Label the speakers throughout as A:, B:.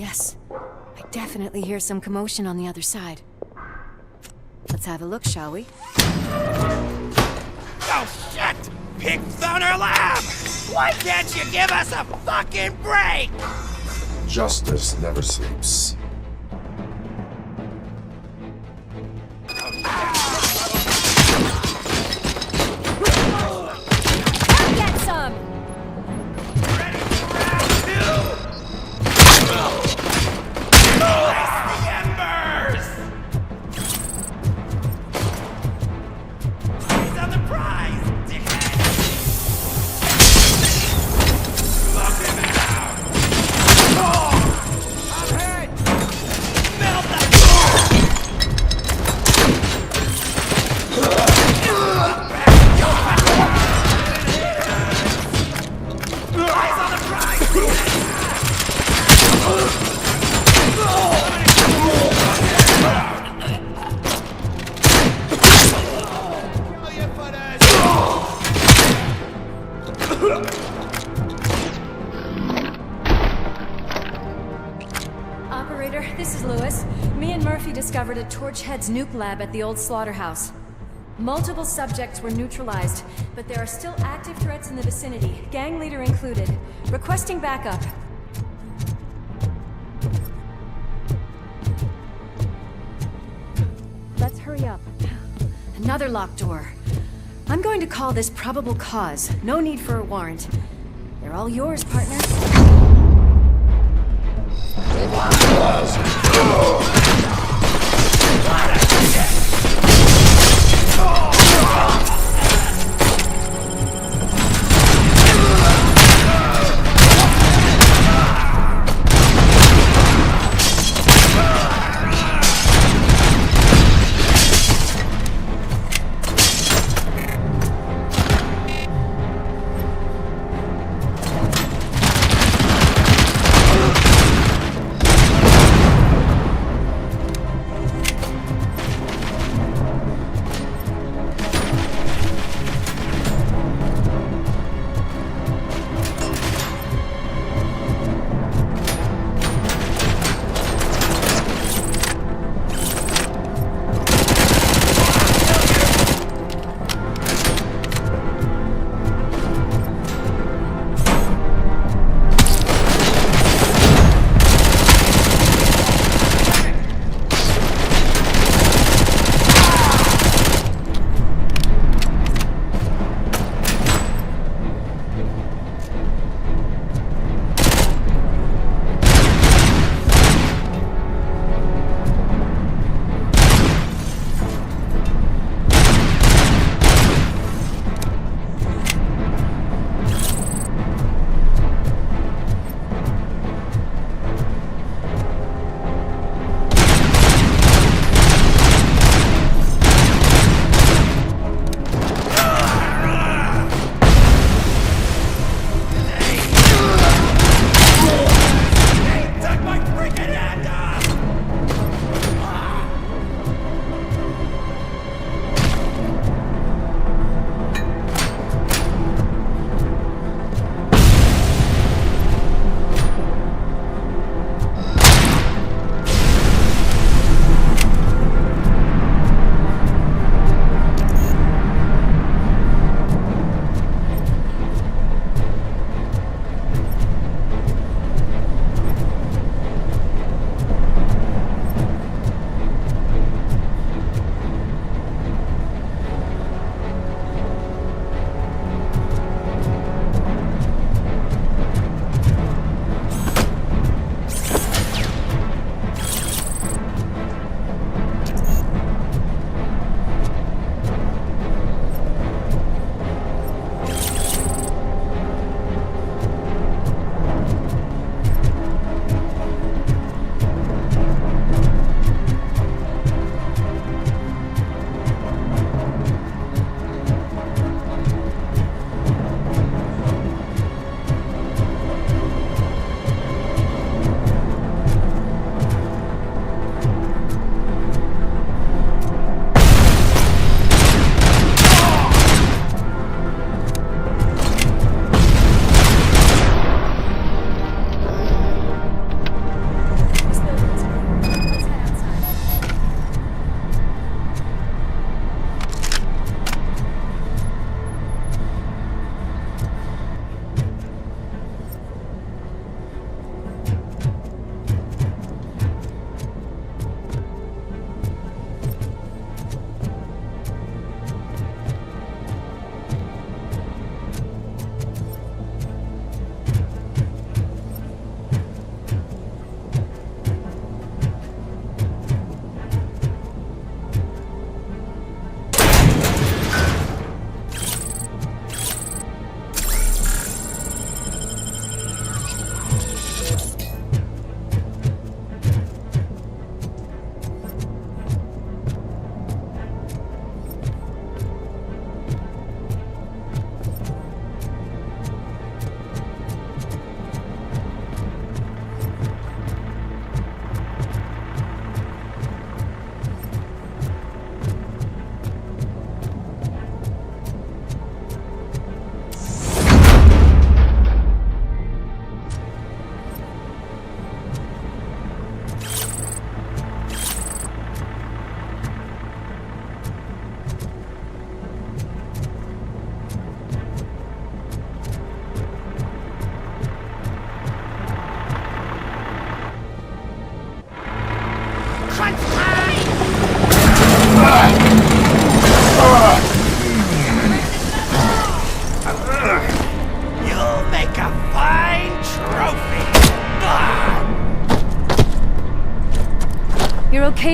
A: Yes. I definitely hear some commotion on the other side. Let's have a look, shall we?
B: Oh shit! Pigs on our lab! Why can't you give us a fucking break?
C: Justice never sleeps.
A: Get some!
B: Ready for round two? Release the embers! He's on the prize, dickhead! Fuck him out! I'm hurt! Melt the eyes on the prize!
A: Operator, this is Lewis. Me and Murphy discovered a Torchhead's nuke lab at the old slaughterhouse. Multiple subjects were neutralized, but there are still active threats in the vicinity, gang leader included. Requesting backup. Let's hurry up. Another locked door. I'm going to call this probable cause. No need for a warrant. They're all yours, partner.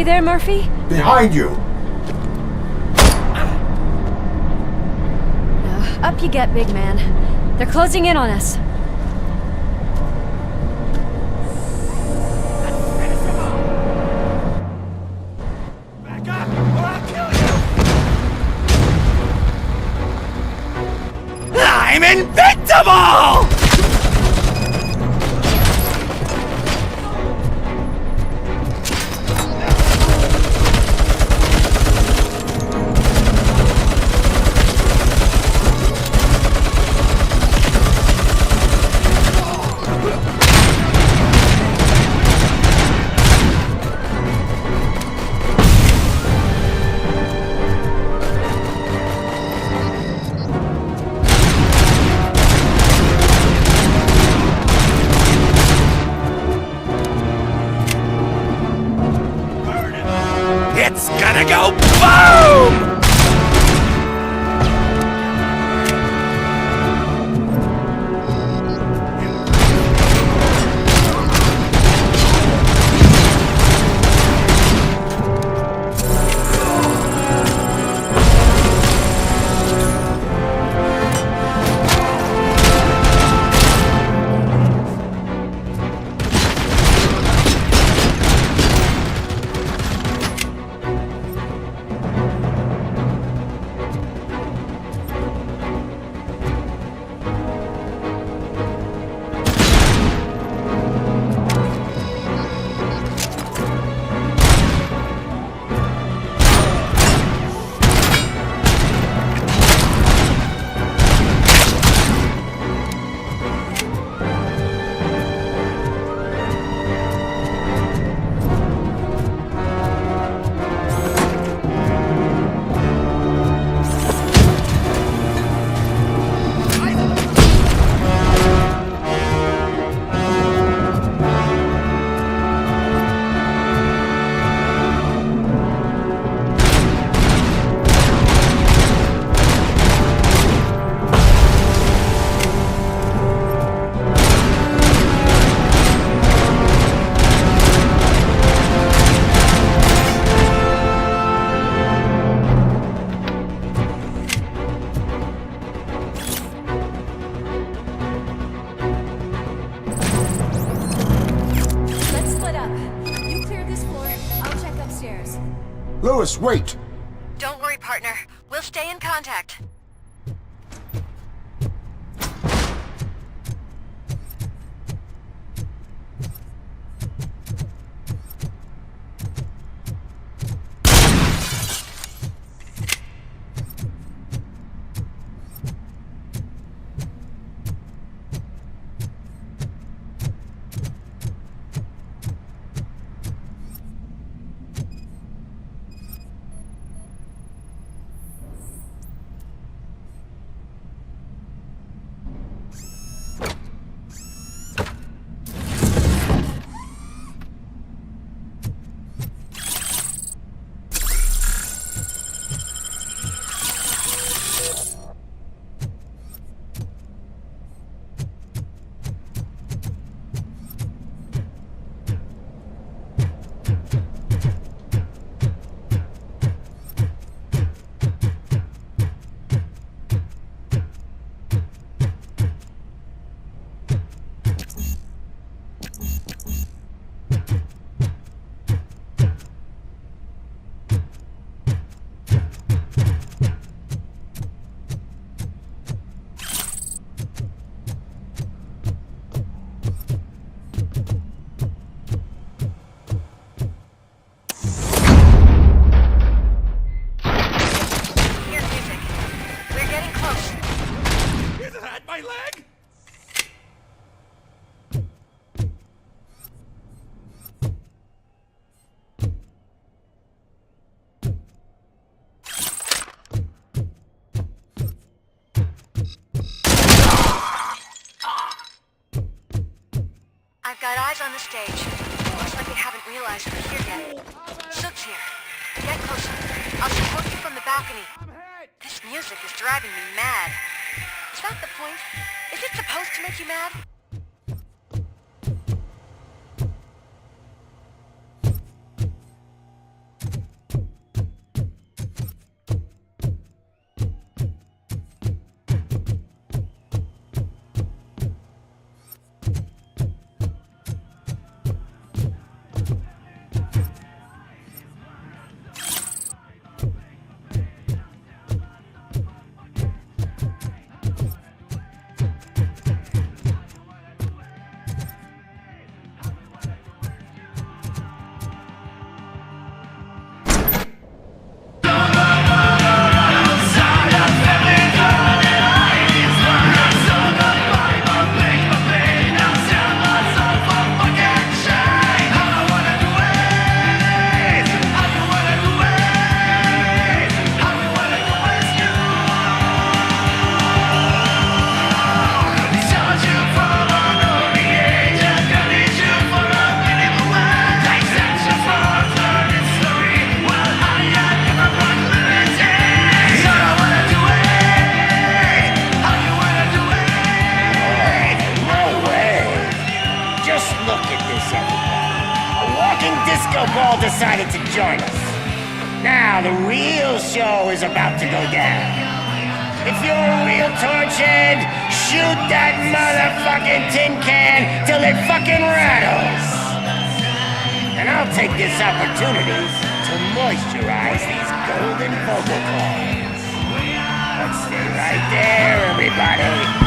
A: there, Murphy?
C: Behind you!
A: Up you get, big man. They're closing in on us.
B: Back up, or I'll kill you! I'm invincible! It's gonna go boom!
C: Lewis, wait!
D: Don't worry, partner. We'll stay in contact. I've got eyes on the stage. Looks like they haven't realized we're here yet. Sook's here. Get closer. I'll support you from the balcony. This music is driving me mad. Is that the point? Is it supposed to make you mad?
B: decided to join us. Now the real show is about to go down. If you're a real torchhead, shoot that motherfucking tin can till it fucking rattles. And I'll take this opportunity to moisturize these golden vocal cords. Let's stay right there, everybody.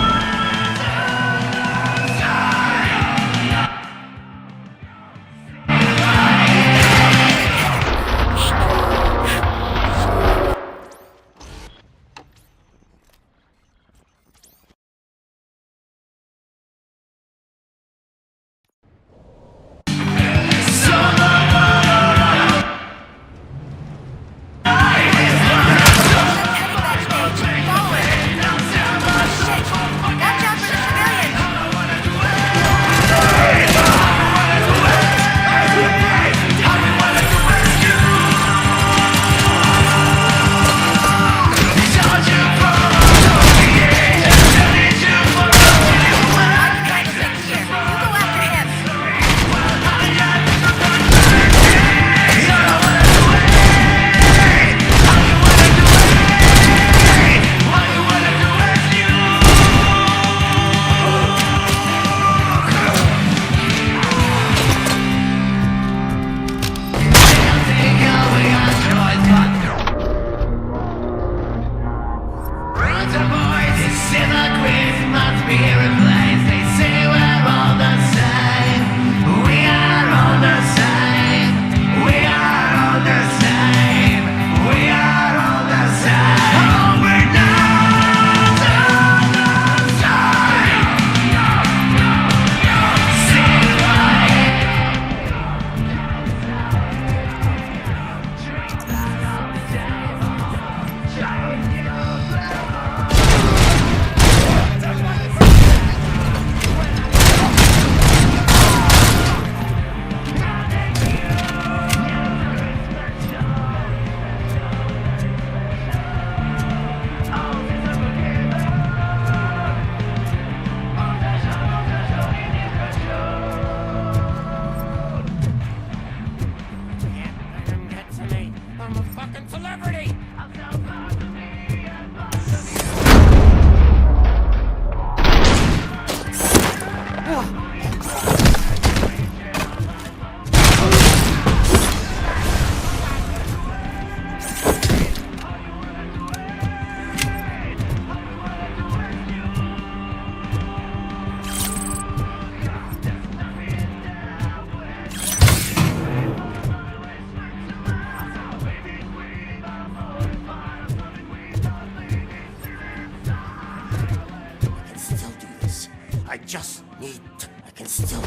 B: I can still...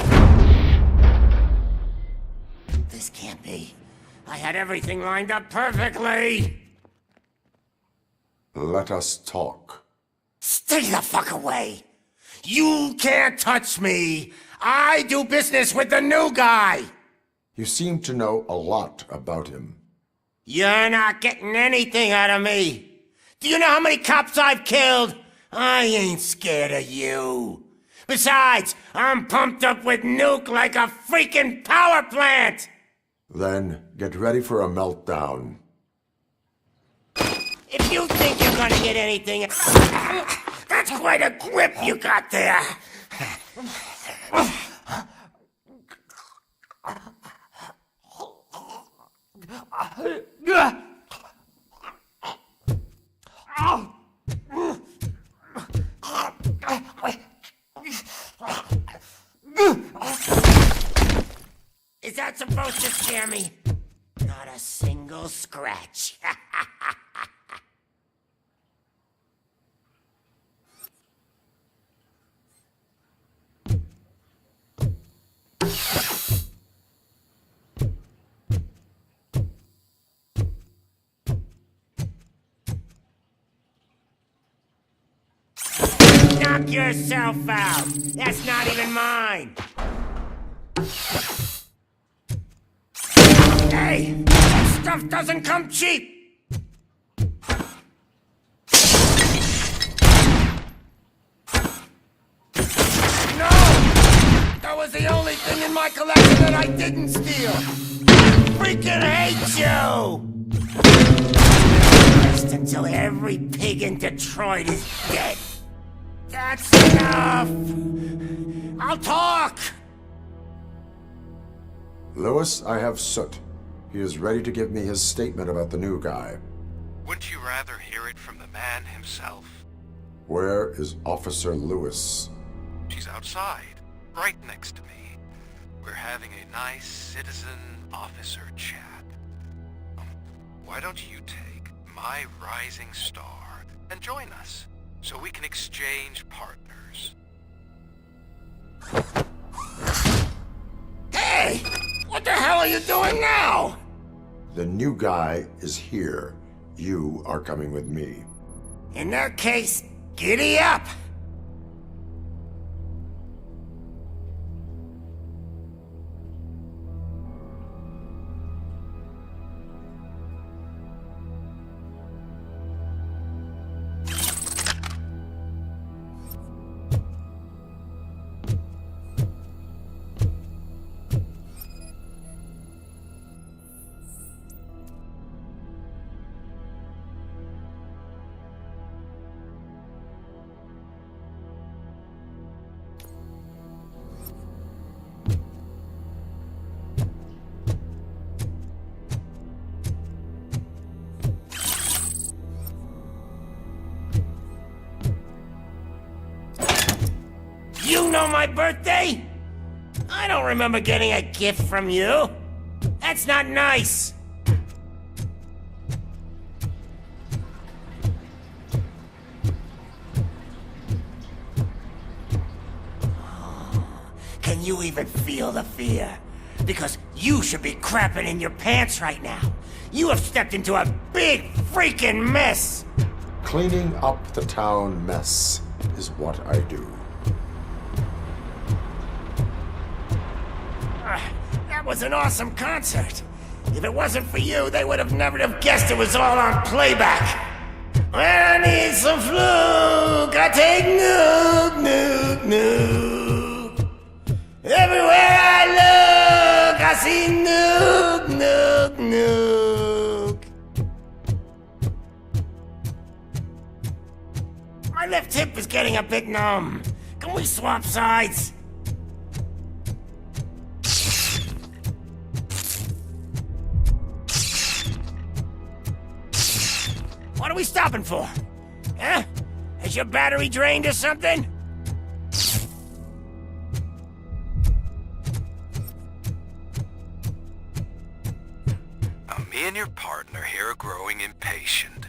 B: This can't be. I had everything lined up perfectly!
C: Let us talk.
B: Stay the fuck away! You can't touch me! I do business with the new guy!
C: You seem to know a lot about him.
B: You're not getting anything out of me! Do you know how many cops I've killed? I ain't scared of you. Besides, I'm pumped up with nuke like a freaking power plant!
C: Then get ready for a meltdown.
B: If you think you're gonna get anything... That's quite a grip you got there! Is that supposed to scare me? Not a single scratch. Knock yourself out. That's not even mine. Hey, that stuff doesn't come cheap. No! That was the only thing in my collection that I didn't steal. freaking hate you! Just until every pig in Detroit is dead. That's enough! I'll talk!
C: Lewis, I have Soot. He is ready to give me his statement about the new guy.
E: Wouldn't you rather hear it from the man himself?
C: Where is Officer Lewis?
E: She's outside, right next to me. We're having a nice citizen-officer chat. Why don't you take my rising star and join us, so we can exchange partners?
B: Hey! What the hell are you doing now?
C: The new guy is here. You are coming with me.
B: In that case, giddy up! You know my birthday? I don't remember getting a gift from you. That's not nice. Can you even feel the fear? Because you should be crapping in your pants right now. You have stepped into a big freaking mess.
C: Cleaning up the town mess is what I do.
B: That was an awesome concert. If it wasn't for you, they would have never have guessed it was all on playback. When I need some fluke, I take nuke, nuke, nuke. Everywhere I look, I see nuke, nuke, nuke. My left hip is getting a bit numb. Can we swap sides? What are we stopping for? Huh? Is your battery drained or something?
E: Me and your partner here are growing impatient.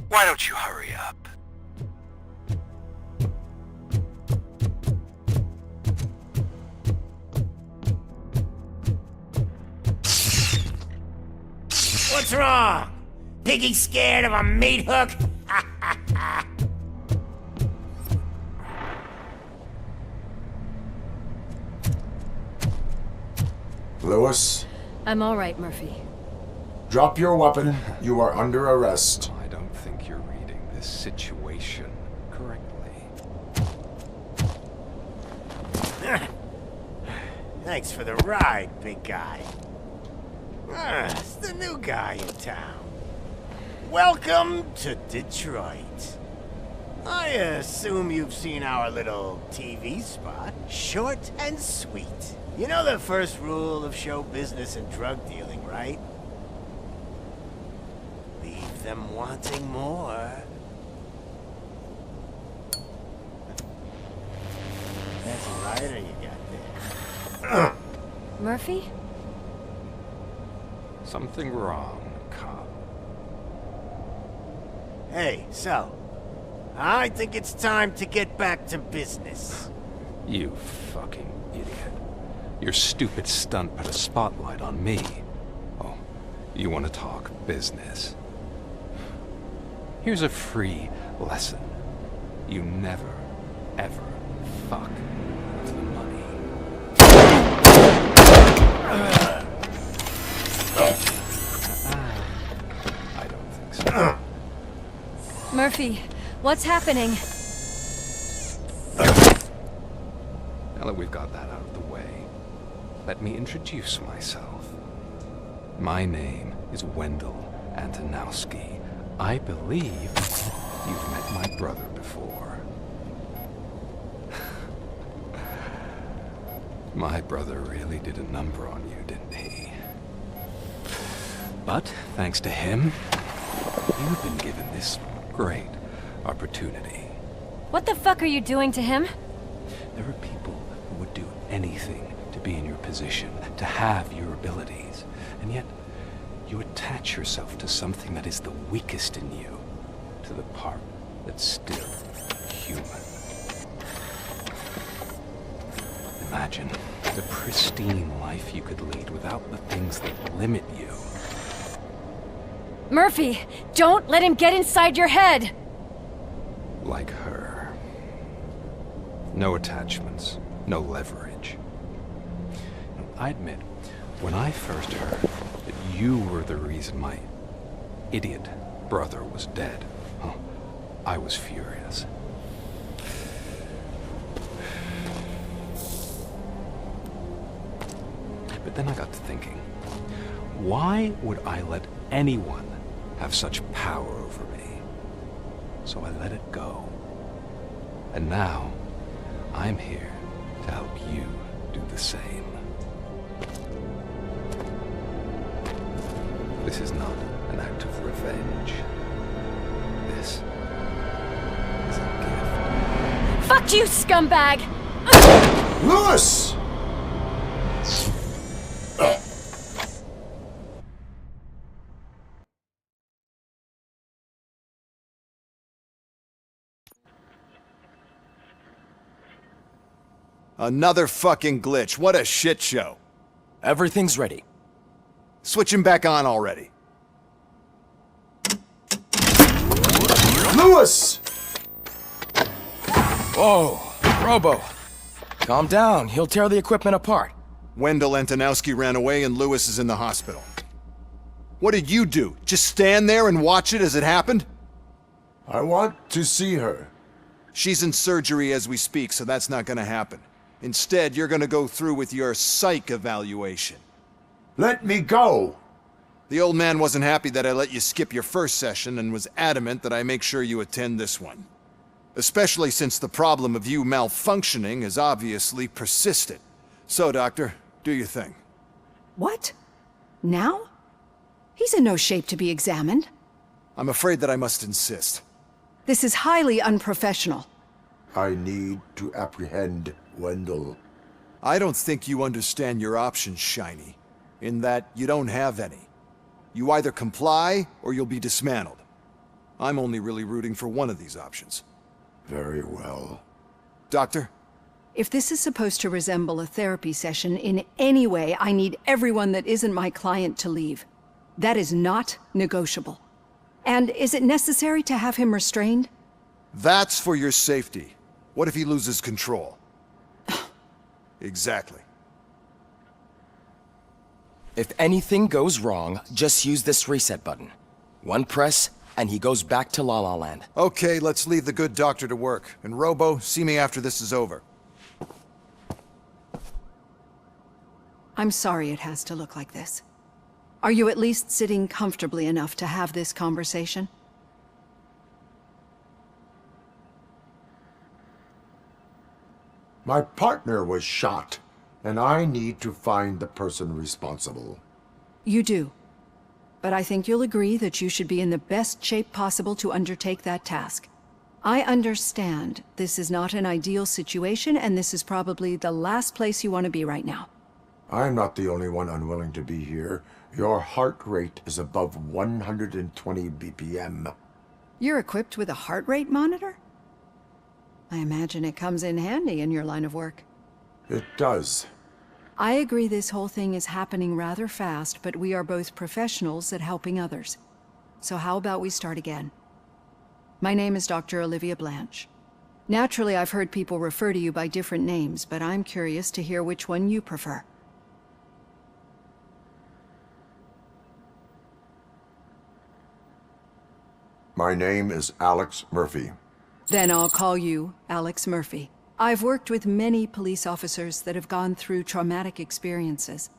E: Why don't you hurry up?
B: What's wrong? Piggy scared of a meat hook?
C: Lewis,
A: I'm all right, Murphy.
C: drop your weapon. You are under arrest.
F: I don't think you're reading this situation correctly.
B: Thanks for the ride, big guy. It's the new guy in town. Welcome to Detroit. I assume you've seen our little TV spot. Short and sweet. You know the first rule of show business and drug dealing, right? Leave them wanting more. That's a lighter you got there.
A: Murphy?
F: Something wrong, cop.
B: Hey, so, I think it's time to get back to business.
F: You fucking idiot. Your stupid stunt put a spotlight on me. Oh, you want to talk business? Here's a free lesson. You never, ever fuck with the money. I don't think so.
A: Murphy, what's happening?
F: Now that we've got that out of the way, let me introduce myself. My name is Wendell Antonowski. I believe you've met my brother before. My brother really did a number on you, didn't he? But, thanks to him, you've been given this great opportunity.
A: What the fuck are you doing to him?
F: There are people who would do anything to be in your position, to have your abilities, and yet you attach yourself to something that is the weakest in you, to the part that's still human. Imagine the pristine life you could lead without the things that limit you.
A: Murphy, don't let him get inside your head!
F: Like her. No attachments, no leverage. I admit, when I first heard that you were the reason my idiot brother was dead, I was furious. But then I got to thinking, why would I let anyone have such power over me? So I let it go. And now, I'm here to help you do the same. This is not an act of revenge. This is a gift.
A: Fuck you, scumbag!
C: Lewis!
G: Another fucking glitch. What a shit show.
H: Everything's ready.
G: Switch him back on already.
C: Lewis!
H: Whoa, Robo. Calm down. He'll tear the equipment apart.
G: Wendell Antonowski ran away and Lewis is in the hospital. What did you do? Just stand there and watch it as it happened?
C: I want to see her.
G: She's in surgery as we speak, so that's not gonna happen. Instead, you're gonna go through with your psych evaluation.
C: Let me go!
G: The old man wasn't happy that I let you skip your first session and was adamant that I make sure you attend this one. Especially since the problem of you malfunctioning has obviously persisted. So, Doctor, do your thing.
I: What? Now? He's in no shape to be examined.
G: I'm afraid that I must insist.
I: This is highly unprofessional.
C: I need to apprehend Wendell.
G: I don't think you understand your options, Shiny. In that you don't have any. You either comply, or you'll be dismantled. I'm only really rooting for one of these options.
C: Very well.
G: Doctor?
I: If this is supposed to resemble a therapy session in any way, I need everyone that isn't my client to leave. That is not negotiable. And is it necessary to have him restrained?
G: That's for your safety. What if he loses control? Exactly.
H: If anything goes wrong, just use this reset button. One press, and he goes back to La La Land.
G: Okay, let's leave the good doctor to work. And Robo, see me after this is over.
I: I'm sorry it has to look like this. Are you at least sitting comfortably enough to have this conversation?
C: My partner was shot, and I need to find the person responsible.
I: You do. But I think you'll agree that you should be in the best shape possible to undertake that task. I understand this is not an ideal situation, and this is probably the last place you want to be right now.
C: I'm not the only one unwilling to be here. Your heart rate is above 120 BPM.
I: You're equipped with a heart rate monitor? I imagine it comes in handy in your line of work.
C: It does.
I: I agree this whole thing is happening rather fast, but we are both professionals at helping others. So how about we start again? My name is Dr. Olivia Blanche. Naturally, I've heard people refer to you by different names, but I'm curious to hear which one you prefer.
C: My name is Alex Murphy.
I: Then I'll call you Alex Murphy. I've worked with many police officers that have gone through traumatic experiences.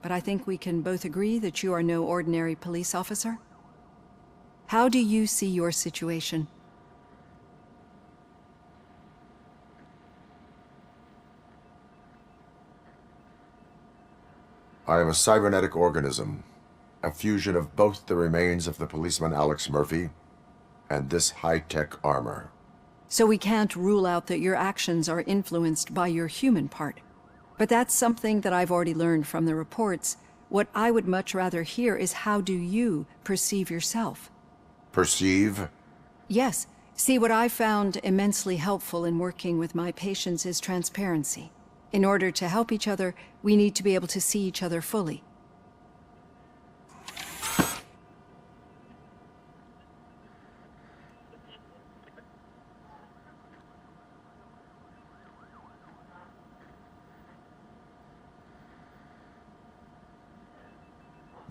I: but I think we can both agree that you are no ordinary police officer. How do you see your situation?
C: I am a cybernetic organism, a fusion of both the remains of the policeman Alex Murphy and this high-tech armor.
I: So we can't rule out that your actions are influenced by your human part. But that's something that I've already learned from the reports. What I would much rather hear is how do you perceive yourself?
C: Perceive?
I: Yes. See, what I found immensely helpful in working with my patients is transparency. In order to help each other, we need to be able to see each other fully.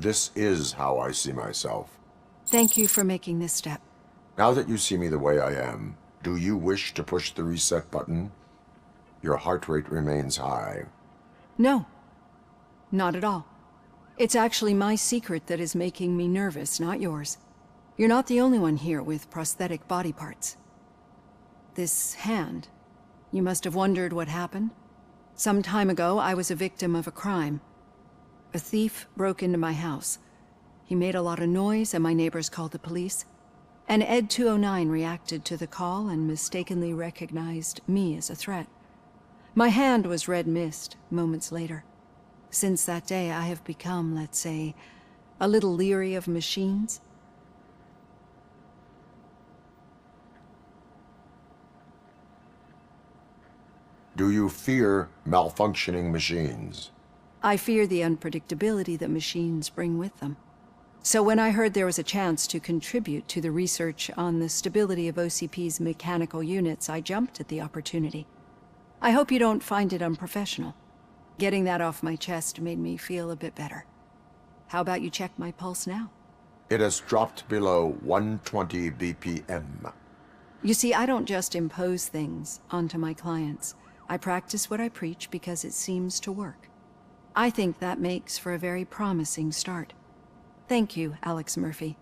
C: This is how I see myself.
I: Thank you for making this step.
C: Now that you see me the way I am, do you wish to push the reset button? Your heart rate remains high.
I: No, not at all. It's actually my secret that is making me nervous, not yours. You're not the only one here with prosthetic body parts. This hand, you must have wondered what happened. Some time ago, I was a victim of a crime. A thief broke into my house. He made a lot of noise and my neighbors called the police. And Ed 209 reacted to the call and mistakenly recognized me as a threat. My hand was red mist moments later. Since that day, I have become, let's say, a little leery of machines.
C: Do you fear malfunctioning machines?
I: I fear the unpredictability that machines bring with them. So when I heard there was a chance to contribute to the research on the stability of OCP's mechanical units, I jumped at the opportunity. I hope you don't find it unprofessional. Getting that off my chest made me feel a bit better. How about you check my pulse now?
C: It has dropped below 120 BPM.
I: You see, I don't just impose things onto my clients. I practice what I preach because it seems to work. I think that makes for a very promising start. Thank you, Alex Murphy.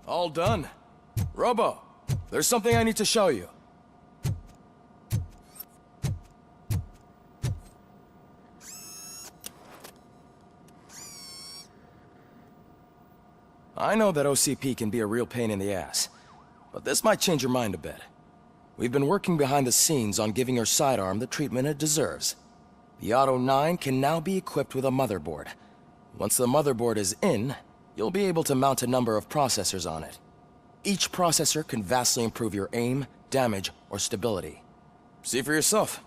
H: All done. Robo, there's something I need to show you. I know that OCP can be a real pain in the ass, but this might change your mind a bit. We've been working behind the scenes on giving her sidearm the treatment it deserves. The Auto 9 can now be equipped with a motherboard. Once the motherboard is in, you'll be able to mount a number of processors on it. Each processor can vastly improve your aim, damage, or stability. See for yourself.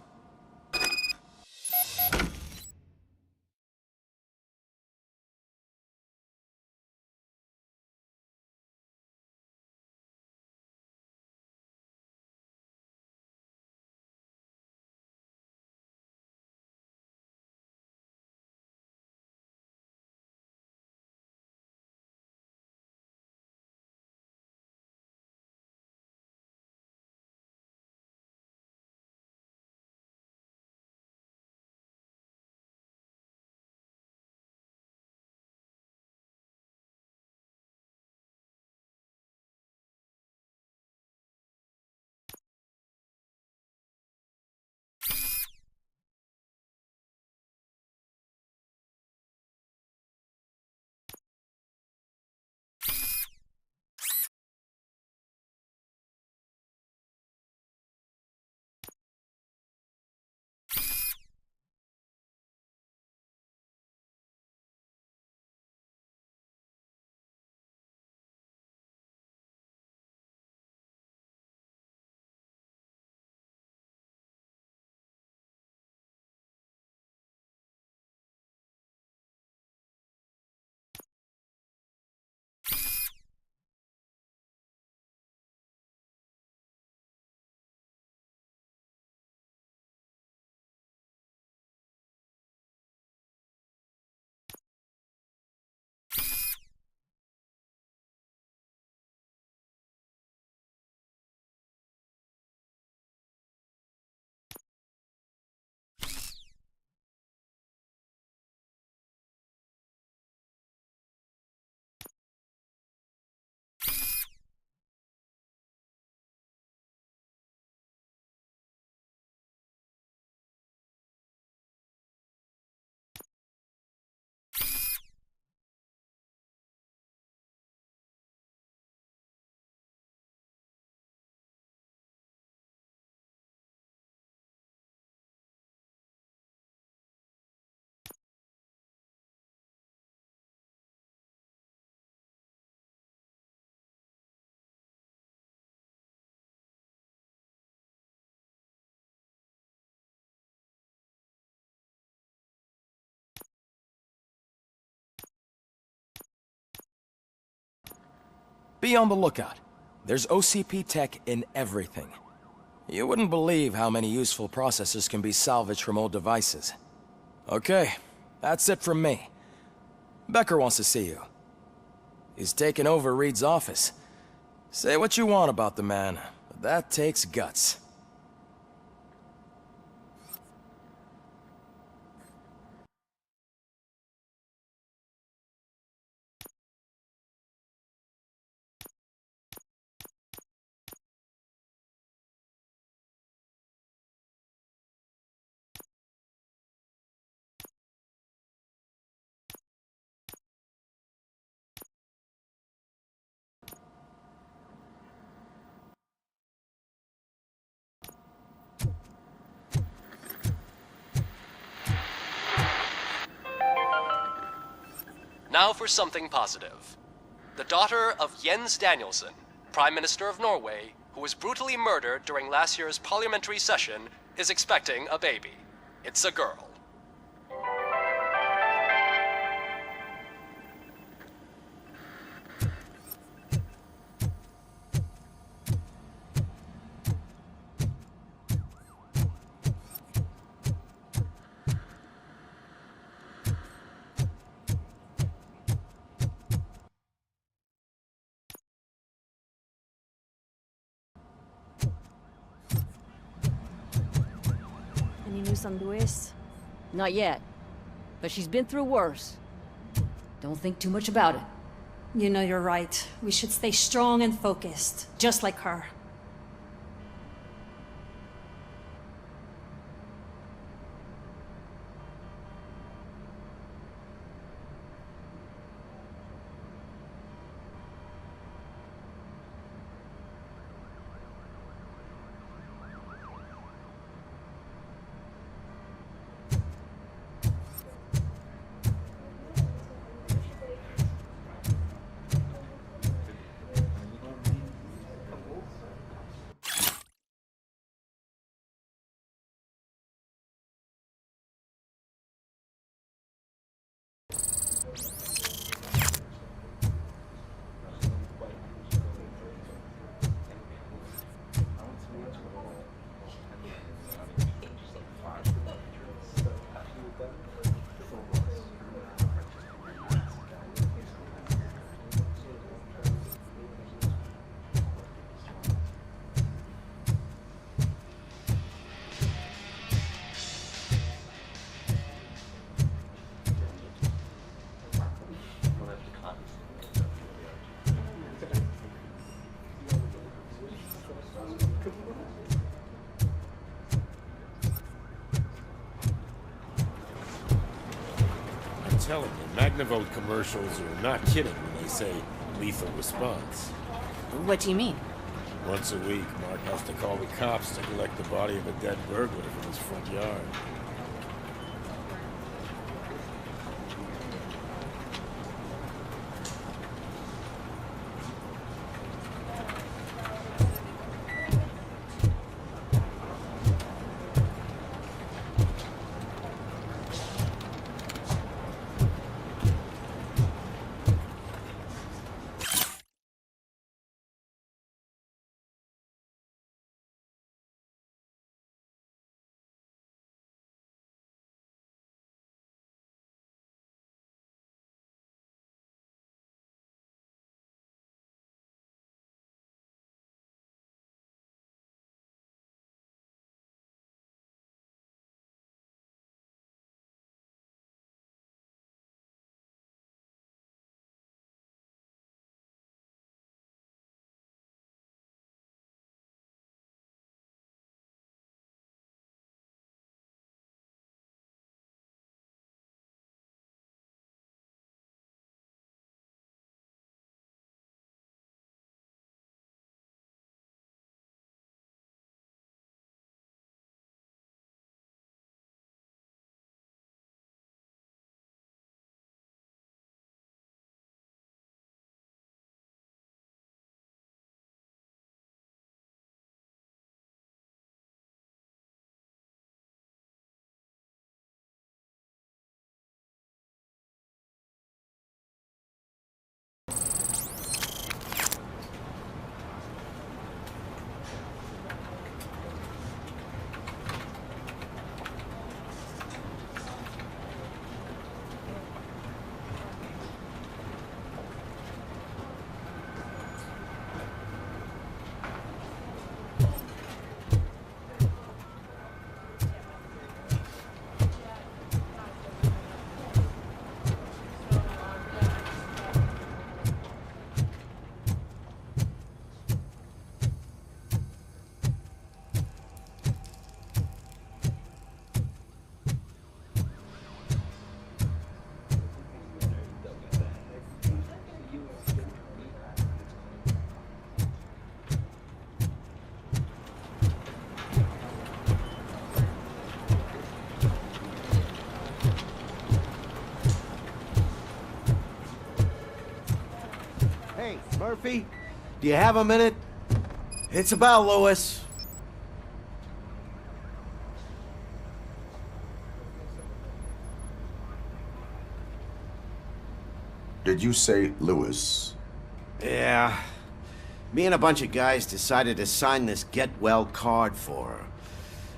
H: Be on the lookout. There's OCP tech in everything. You wouldn't believe how many useful processors can be salvaged from old devices. Okay, that's it from me. Becker wants to see you. He's taken over Reed's office. Say what you want about the man, but that takes guts.
J: Now for something positive. The daughter of Jens Danielson, Prime Minister of Norway, who was brutally murdered during last year's parliamentary session, is expecting a baby. It's a girl.
K: Any news on Luis? Not yet. But she's been through worse. Don't think too much about it.
L: You know you're right. We should stay strong and focused, just like her.
M: Telling you, Magnavolt commercials are not kidding when they say lethal response.
K: What do you mean?
M: Once a week, Mark has to call the cops to collect the body of a dead burglar from his front yard.
N: Murphy? Do you have a minute? It's about Lewis.
C: Did you say Lewis?
N: Yeah. Me and a bunch of guys decided to sign this get well card for her.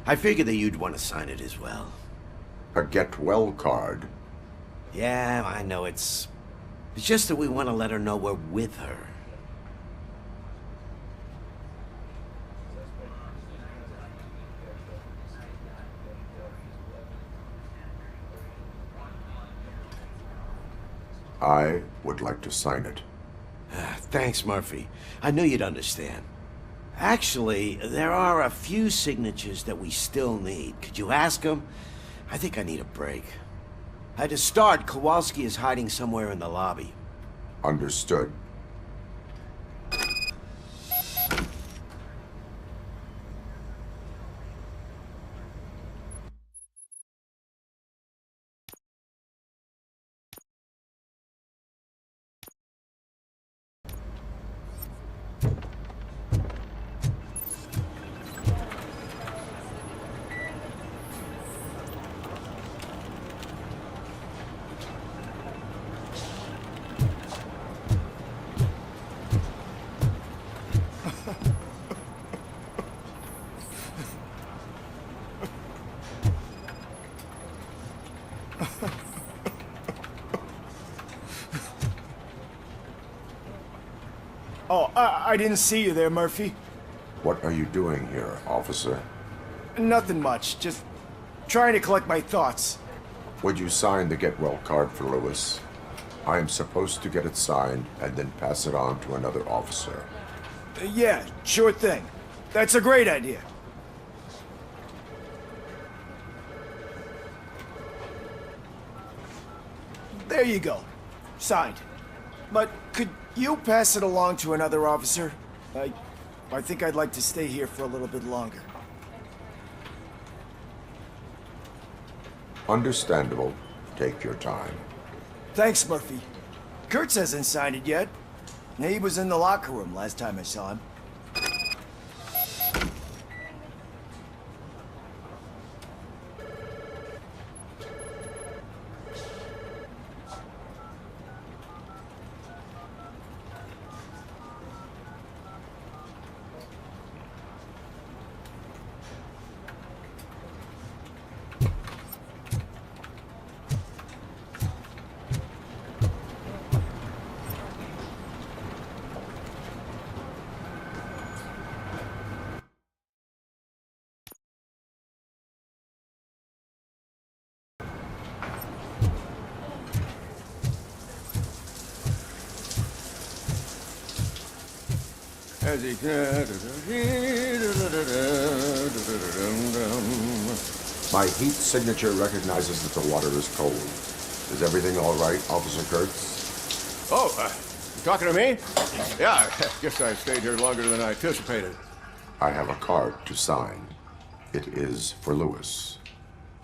N: I figured that you'd want to sign it as well.
C: A get well card?
N: Yeah, I know it's just that we want to let her know we're with her.
C: I would like to sign it.
N: Thanks, Murphy. I knew you'd understand. Actually, there are a few signatures that we still need. Could you ask them? I think I need a break. To start, Kowalski is hiding somewhere in the lobby.
C: Understood.
O: Oh, I didn't see you there, Murphy.
C: What are you doing here, officer?
O: Nothing much, just trying to collect my thoughts.
C: Would you sign the get well card for Lewis? I am supposed to get it signed and then pass it on to another officer.
O: Yeah, sure thing. That's a great idea. There you go. Signed. But could you pass it along to another officer? I think I'd like to stay here for a little bit longer.
C: Understandable. Take your time.
O: Thanks, Murphy. Kurtz hasn't signed it yet. He was in the locker room last time I saw him.
C: My heat signature recognizes that the water is cold. Is everything all right, Officer Kurtz?
P: Oh, you talking to me? Yeah, I guess I stayed here longer than I anticipated.
C: I have a card to sign. It is for Lewis.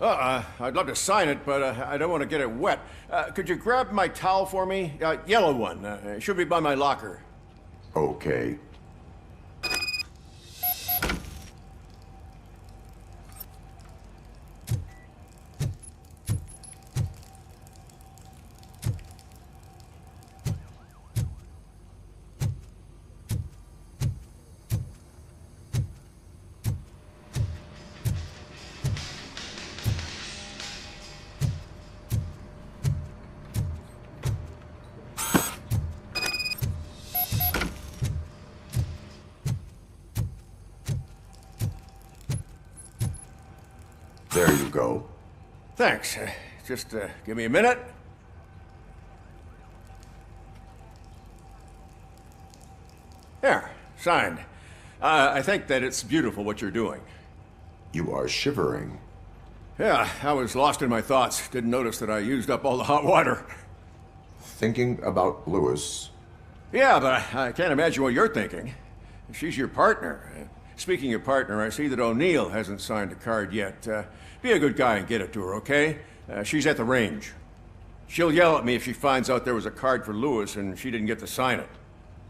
P: I'd love to sign it, but I don't want to get it wet. Could you grab my towel for me? Yellow one. It should be by my locker.
C: Okay. There you go.
P: Thanks. Just give me a minute. There, signed. I think that it's beautiful what you're doing.
C: You are shivering.
P: Yeah, I was lost in my thoughts. Didn't notice that I used up all the hot water.
C: Thinking about Lewis?
P: Yeah, but I can't imagine what you're thinking. She's your partner. Speaking of partner, I see that O'Neill hasn't signed a card yet. Be a good guy and get it to her, okay? She's at the range. She'll yell at me if she finds out there was a card for Lewis and she didn't get to sign it.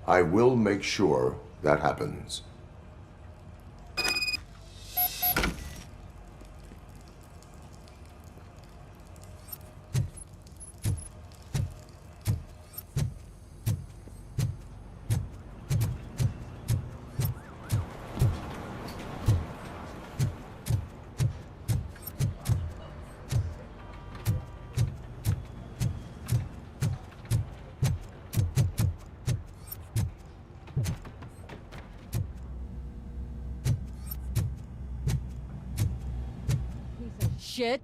C: I will make sure that happens.
K: Shit.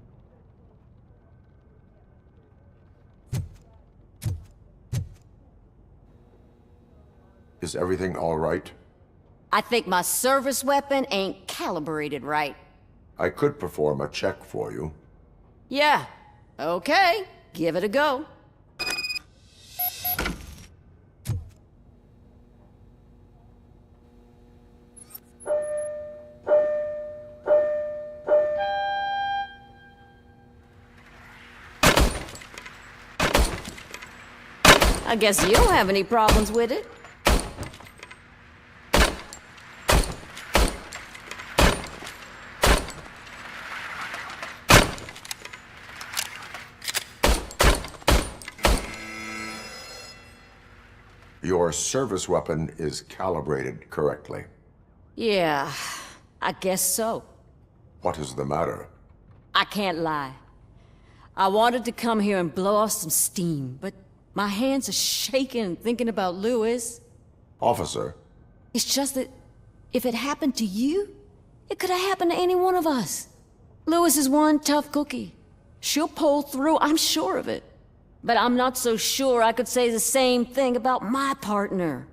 C: Is everything all right?
K: I think my service weapon ain't calibrated right.
C: I could perform a check for you.
K: Yeah. Okay. Give it a go. I guess you don't have any problems with it.
C: Your service weapon is calibrated correctly.
K: Yeah, I guess so.
C: What is the matter?
K: I can't lie. I wanted to come here and blow off some steam, but my hands are shaking thinking about Lewis.
C: Officer.
K: It's just that if it happened to you, it could have happened to any one of us. Lewis is one tough cookie. She'll pull through, I'm sure of it. But I'm not so sure I could say the same thing about my partner.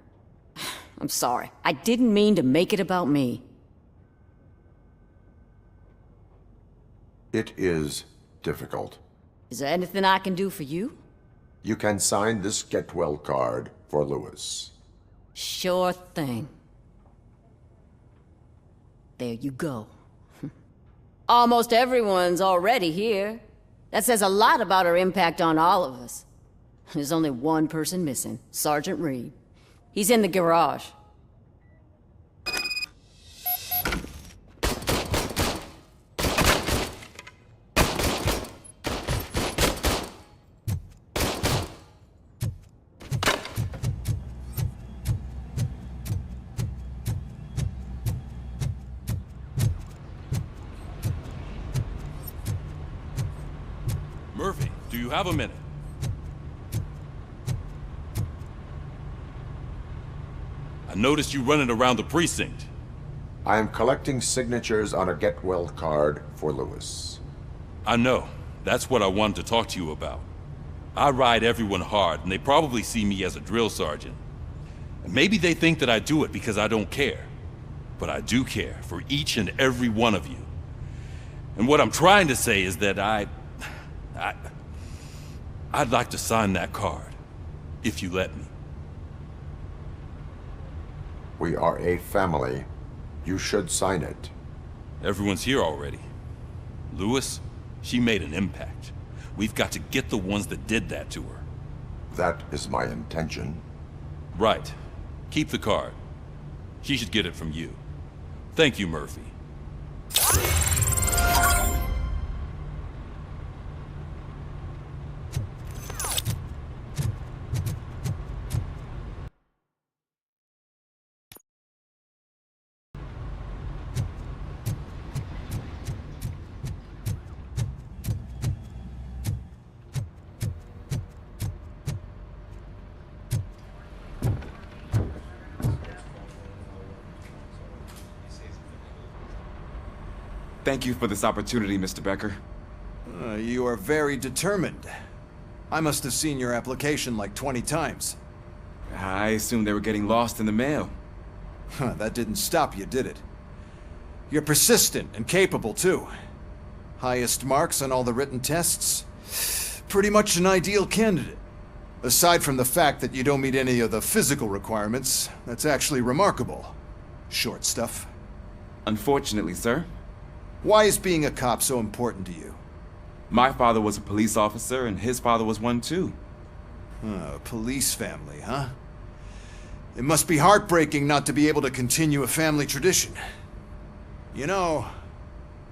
K: I'm sorry. I didn't mean to make it about me.
C: It is difficult.
K: Is there anything I can do for you?
C: You can sign this Get Well card for Lewis.
K: Sure thing. There you go. Almost everyone's already here. That says a lot about her impact on all of us. There's only one person missing, Sergeant Reed. He's in the garage.
Q: Murphy, do you have a minute? I noticed you running around the precinct.
C: I am collecting signatures on a Get Well card for Lewis.
Q: I know. That's what I wanted to talk to you about. I ride everyone hard, and they probably see me as a drill sergeant. And maybe they think that I do it because I don't care. But I do care for each and every one of you. And what I'm trying to say is that I'd like to sign that card, if you let me.
C: We are a family. You should sign it.
Q: Everyone's here already. Lewis, she made an impact. We've got to get the ones that did that to her.
C: That is my intention.
Q: Right. Keep the card. She should get it from you. Thank you, Murphy.
R: Thank you for this opportunity, Mr. Becker.
G: You are very determined. I must have seen your application like 20 times.
R: I assumed they were getting lost in the mail.
G: That didn't stop you, did it? You're persistent and capable, too. Highest marks on all the written tests. Pretty much an ideal candidate. Aside from the fact that you don't meet any of the physical requirements, that's actually remarkable. Short stuff.
R: Unfortunately, sir.
G: Why is being a cop so important to you?
R: My father was a police officer, and his father was one too.
G: Police family, huh? It must be heartbreaking not to be able to continue a family tradition. You know,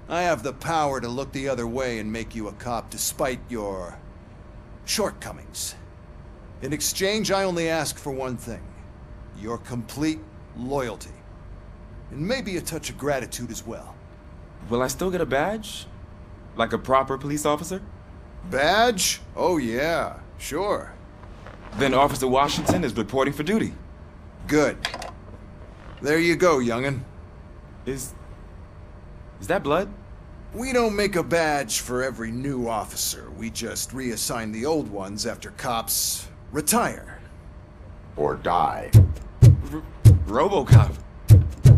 G: I have the power to look the other way and make you a cop despite your shortcomings. In exchange, I only ask for one thing. Your complete loyalty. And maybe a touch of gratitude as well.
R: Will I still get a badge? Like a proper police officer?
G: Badge? Oh yeah, sure.
R: Then Officer Washington is reporting for duty.
G: Good. There you go, young'un.
R: Is that blood?
G: We don't make a badge for every new officer. We just reassign the old ones after cops retire.
C: Or die.
R: RoboCop.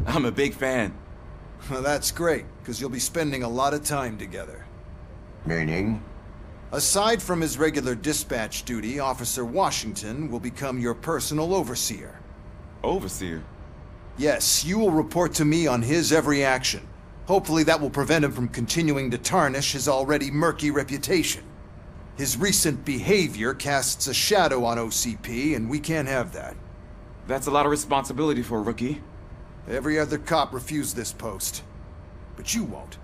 R: I'm a big fan.
G: Well, that's great, because you'll be spending a lot of time together.
C: Meaning?
G: Aside from his regular dispatch duty, Officer Washington will become your personal overseer.
R: Overseer?
G: Yes, you will report to me on his every action. Hopefully that will prevent him from continuing to tarnish his already murky reputation. His recent behavior casts a shadow on OCP, and we can't have that.
R: That's a lot of responsibility for a rookie.
G: Every other cop refused this post. But you won't.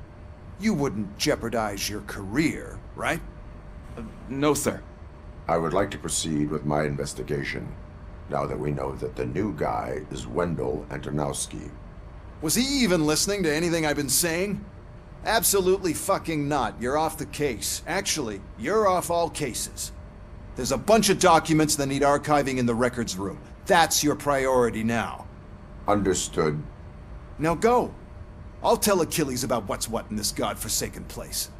G: You wouldn't jeopardize your career, right?
R: No, sir.
C: I would like to proceed with my investigation, now that we know that the new guy is Wendell Antonowski.
G: Was he even listening to anything I've been saying? Absolutely fucking not. You're off the case. Actually, you're off all cases. There's a bunch of documents that need archiving in the records room. That's your priority now.
C: Understood.
G: Now go. I'll tell Achilles about what's what in this godforsaken place.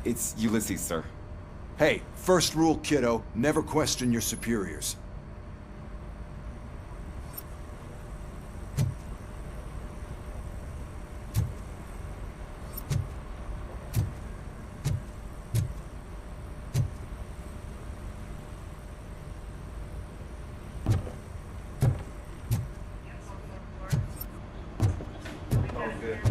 R: It's Ulysses, sir.
G: Hey, first rule, kiddo, never question your superiors.
S: Good.